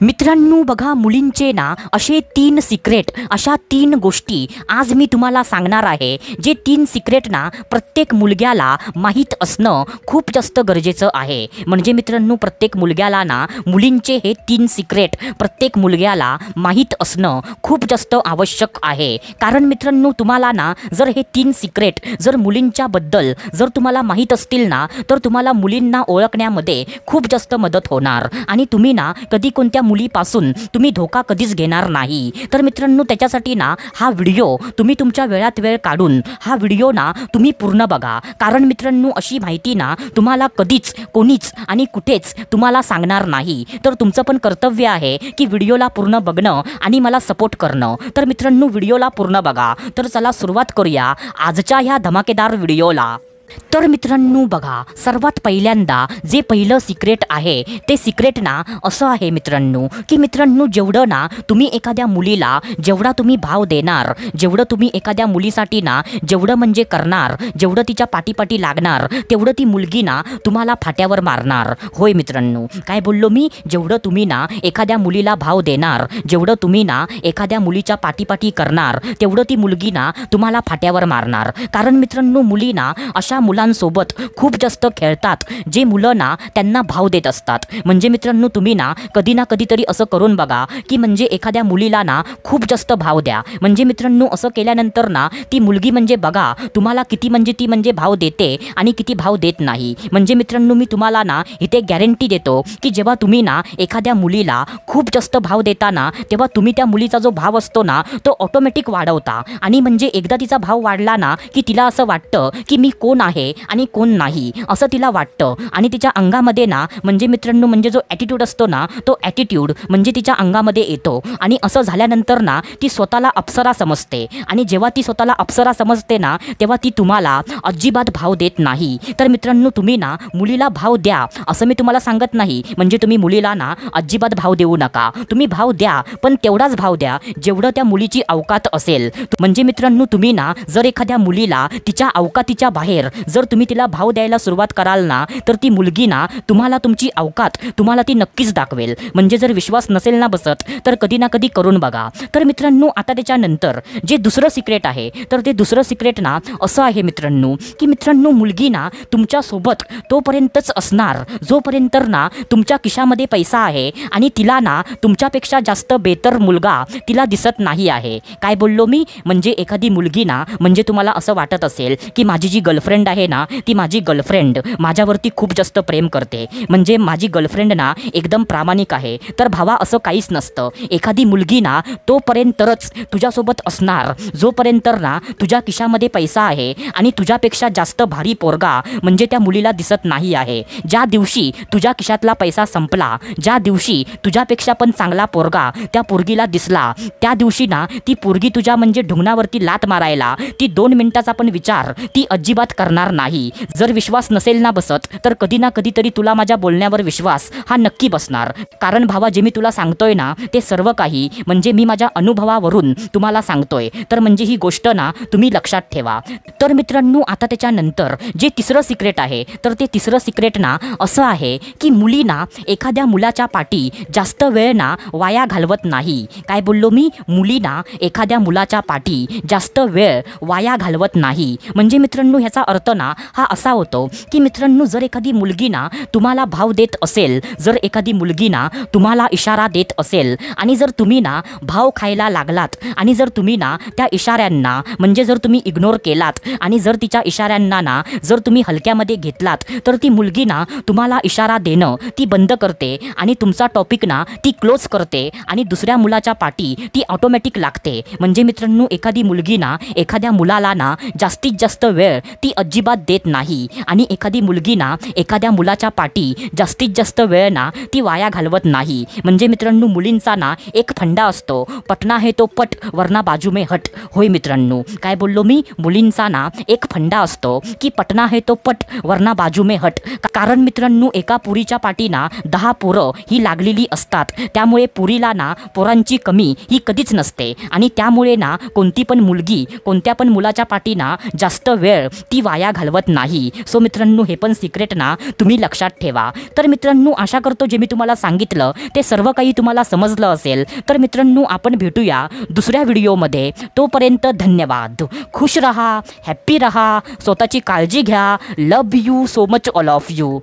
मित्रांनो बघा, मुलींचे ना असे 3 सिक्रेट, अशा 3 गोष्टी आज मी तुम्हाला सांगणार आहे, जे 3 सिक्रेट ना प्रत्येक मुलग्याला माहीत असणं खूप जास्त गरजेचं आहे। म्हणजे मित्रांनो, प्रत्येक मुलग्याला ना मुलींचे हे 3 सिक्रेट प्रत्येक मुलग्याला माहीत असणं खूप जास्त आवश्यक आहे। कारण मित्रांनो, तुम्हाला ना जर हे 3 सिक्रेट जर मुलींच्याबद्दल जर तुम्हाला माहीत असतील ना, तर तुम्हाला मुलींना ओळखण्यामध्ये खूप जास्त मदत होणार आणि तुम्ही ना कधी कोणत्या मुलीपासून तुम्ही धोका कधीच घेणार नाही। तर मित्रांनो, त्याच्यासाठी ना हा व्हिडिओ तुम्ही तुमच्या वेळात वेळ काढून हा व्हिडिओ ना तुम्ही पूर्ण बघा। कारण मित्रांनो, अशी माहिती ना तुम्हाला कधीच कोणीच आणि कुठेच तुम्हाला सांगणार नाही। तर तुमचं पण कर्तव्य आहे की व्हिडिओला पूर्ण बघणं आणि मला सपोर्ट करणं। तर मित्रांनो, व्हिडिओला पूर्ण बघा। तर चला सुरुवात करूया आजच्या ह्या धमाकेदार व्हिडिओला। तर मित्रांनो बघा, सर्वात पहिल्यांदा जे पहिलं सिक्रेट आहे ते सिक्रेट ना असं आहे मित्रांनो, की मित्रांनो जेवढं ना तुम्ही एखाद्या मुलीला जेवढा तुम्ही भाव देणार, जेवढं तुम्ही एखाद्या मुलीसाठी ना जेवढं म्हणजे करणार, जेवढं तिच्या पाठीपाठी लागणार, तेवढं ती मुलगी ना तुम्हाला फाट्यावर मारणार। होय मित्रांनो, काय बोललो मी? जेवढं तुम्ही ना एखाद्या मुलीला भाव देणार, जेवढं तुम्ही ना एखाद्या मुलीच्या पाठीपाठी करणार, तेवढं ती मुलगी ना तुम्हाला फाट्यावर मारणार। कारण मित्रांनो, मुली ना अशा मुलांसोबत खूप जास्त खेळतात, जे मुलं ना त्यांना भाव देत असतात। म्हणजे मित्रांनो, तुम्ही ना कधीतरी असं करून बघा, की म्हणजे एखाद्या मुलीला ना खूप जास्त भाव द्या। म्हणजे मित्रांनो, असं केल्यानंतर ना ती मुलगी म्हणजे बघा तुम्हाला किती म्हणजे ती म्हणजे भाव देते आणि किती भाव देत नाही। म्हणजे मित्रांनो, मी तुम्हाला ना इथे गॅरंटी देतो की जेव्हा तुम्ही ना एखाद्या मुलीला खूप जास्त भाव देता ना, तेव्हा तुम्ही त्या मुलीचा जो भाव असतो ना तो ऑटोमॅटिक वाढवता। आणि म्हणजे एकदा तिचा भाव वाढला ना की तिला असं वाटतं की मी कोण आहे आणि कोण नाही असं तिला वाटतं। आणि तिच्या अंगामध्ये ना म्हणजे मित्रांनो, म्हणजे जो ॲटिट्यूड असतो ना, तो ॲटिट्यूड म्हणजे तिच्या अंगामध्ये येतो। आणि असं झाल्यानंतर ना ती स्वतःला अप्सरा समजते। आणि जेव्हा ती स्वतःला अप्सरा समजते ना, तेव्हा ती तुम्हाला अजिबात भाव देत नाही। तर मित्रांनो, तुम्ही ना मुलीला भाव द्या असं मी तुम्हाला सांगत नाही। म्हणजे तुम्ही मुलीला ना अजिबात भाव देऊ नका, तुम्ही भाव द्या, पण तेवढाच भाव द्या जेवढं त्या मुलीची अवकात असेल। म्हणजे मित्रांनो, तुम्ही ना जर एखाद्या मुलीला तिच्या अवकातीच्या बाहेर जर तुम्ही तिला भाव द्यायला सुरुवात कराल ना, तर ती मुलगी ना तुम्हाला तुमची अवकात तुम्हाला ती नक्कीच दाखवेल। म्हणजे जर विश्वास नसेल ना बसत, तर कधी ना कधी करून बघा। तर मित्रांनो, आता त्याच्यानंतर जे दुसरं सिक्रेट आहे, तर ते दुसरं सिक्रेट ना असं आहे मित्रांनो, की मित्रांनो मुलगी ना तुमच्यासोबत तोपर्यंतच असणार जोपर्यंत ना तुमच्या खिशामध्ये पैसा आहे आणि तिला ना तुमच्यापेक्षा जास्त बेहतर मुलगा तिला दिसत नाही आहे। काय बोललो मी? म्हणजे एखादी मुलगी ना म्हणजे तुम्हाला असं वाटत असेल की माझी जी गर्लफ्रेंड आहे ना, ती माझी गर्लफ्रेंड माझ्यावरती खूप जास्त प्रेम करते, म्हणजे माझी गर्लफ्रेंड ना एकदम प्रामाणिक आहे। तर भावा, असं काहीच नसतं। एखादी मुलगी ना तोपर्यंतच तुझ्यासोबत असणार जोपर्यंत ना तुझ्या खिशामध्ये पैसा आहे आणि तुझ्यापेक्षा जास्त भारी पोरगा म्हणजे त्या मुलीला दिसत नाही आहे। ज्या दिवशी तुझ्या खिशातला पैसा संपला, ज्या दिवशी तुझ्यापेक्षा पण चांगला पोरगा त्या पोरगीला दिसला, त्या दिवशी ना ती पोरगी तुझ्या म्हणजे ढुंगणावरती लात मारायला ती 2 मिनिटाचा पण विचार ती अजिबात करणार नाही। जर विश्वास नसेल ना बसत, तर कधी ना कधीतरी तुला माझ्या बोलण्यावर विश्वास हा नक्की बसणार। कारण भावा, जे मी तुला सांगतोय ना ते सर्व काही म्हणजे मी माझ्या अनुभवावरून तुम्हाला सांगतोय। तर म्हणजे ही गोष्ट ना तुम्ही लक्षात ठेवा। तर मित्रांनो, आता त्याच्यानंतर जे तिसरं सिक्रेट आहे, तर ते तिसरं सिक्रेट ना असं आहे की मुली ना एखाद्या मुलाच्या पाठी जास्त वेळ ना वाया घालवत नाही। काय बोललो मी? मुली ना एखाद्या मुलाच्या पाठी जास्त वेळ वाया घालवत नाही। म्हणजे मित्रांनो, ह्याचा अर्थ ना हा असा होतो की मित्रांनो, जर एखादी मुलगी ना तुम्हाला भाव देत असेल, जर एखादी मुलगी ना तुम्हाला इशारा देत असेल आणि जर तुम्ही ना भाव खायला लागलात आणि जर तुम्ही ना त्या इशाऱ्यांना म्हणजे जर तुम्ही इग्नोर केलात आणि जर तिच्या इशाऱ्यांना ना जर तुम्ही हलक्यामध्ये घेतलात, तर ती मुलगी ना तुम्हाला इशारा देणं ती बंद करते आणि तुमचा टॉपिक ना ती क्लोज करते आणि दुसऱ्या मुलाच्या पाठी ती ऑटोमॅटिक लागते। म्हणजे मित्रांनो, एखादी मुलगी ना एखाद्या मुलाला ना जास्तीत जास्त वेळ ती अजिबात देत नाही आणि एखादी मुलगी ना एखाद्या मुलाच्या पाठी जास्तीत जास्त वेळ ना ती वाया घालवत नाही। म्हणजे मित्रांनो, मुलींचा ना एक फंडा असतो, पटना है तो पट वरना बाजू में हट। होय मित्रांनो, काय बोललो मी? मुलींचा ना एक फंडा असतो की पटना है तो पट वरना बाजू में हट। कारण मित्रांनो, एका पुरीच्या पाठी ना 10 पोरं ही लागलेली असतात। त्यामुळे पुरीला ना पोरांची कमी ही कधीच नसते आणि त्यामुळे ना कोणती पण मुलगी कोणत्या पण मुलाच्या पाठी ना जास्त वेळ ती वाया वाया घालवत नाही. सो मित्रांनो, हे पण सिक्रेट ना तुम्ही लक्षात ठेवा. तर मित्रांनो, आशा करतो जे मी तुम्हाला सांगितलं ते सर्व काही तुम्हाला समजलं असेल. तर मित्रांनो, आपण भेटूया दुसऱ्या व्हिडिओमध्ये. तोपर्यंत धन्यवाद. खुश रहा, हॅप्पी रहा, स्वतःची काळजी घ्या. Love you so much all of you.